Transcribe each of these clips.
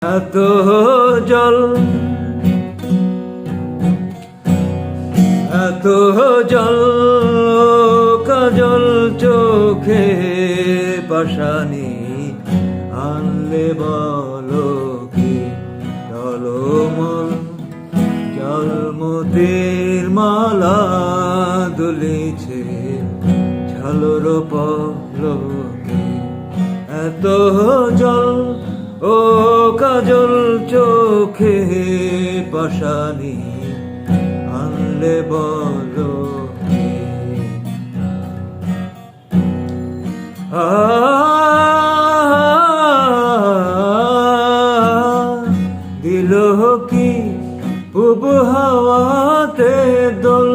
এত জল এত জল কাজল চোখে পাশানি আনলে বলো কি টলমল জলমতির মালা দুলিছে ঝালর পলকে। এত জল ও কাজল চোখে পাশানি আনলে বলো কে। দিল কি পূব হাওয়াতে দোল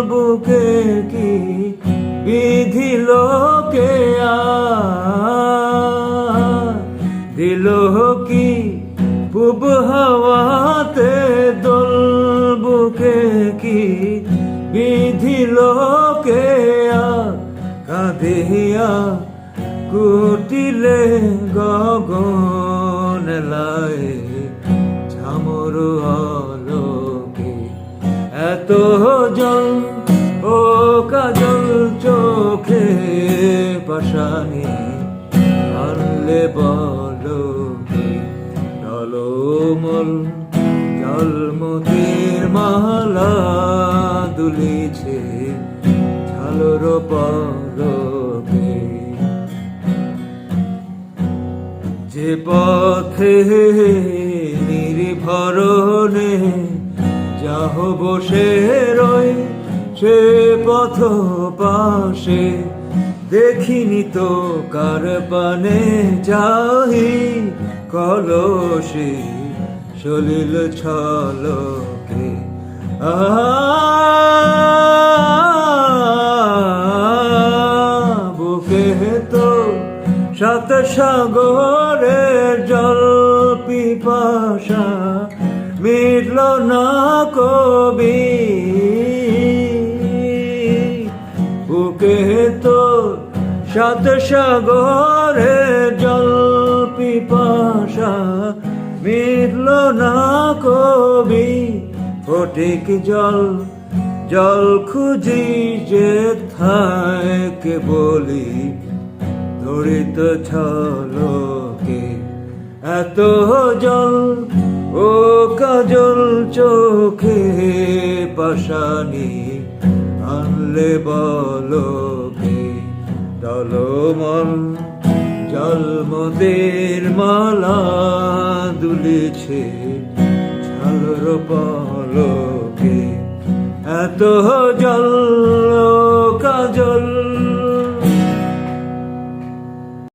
বুকে কি বিধিল কে দিল কি পূব হাওয়াতে দোল বুকে কি বিধিল কে কাঁদিয়া কুটিলে গগন লাই ঝামর আলোকে। এত জল ও কাজল চোখে পাশানি আনলে বলো কি টলমল জলমতির মালা দুলিছে ঝালর পলকে। যে পথে নির্ভরণে যাহ বসে রই সে পথ পাশে দেখিনি তো কার পানে যাহি কলসে সলিল ছলকে। বুকে তো সাত সাগরের জল পিপাসা মিটল না কবি। বুকে তো সাত সাগরের জল পিপাসা মিটল না কবি। ফটিক জল জল খুঁজি যে থাকে বলি ধরিত ছলকে। এত জল ও কাজল চোখে পাশানি আনলে বলো কি টলমল জলমতির মালা দুলিছে ঝালর পলকে। এত জল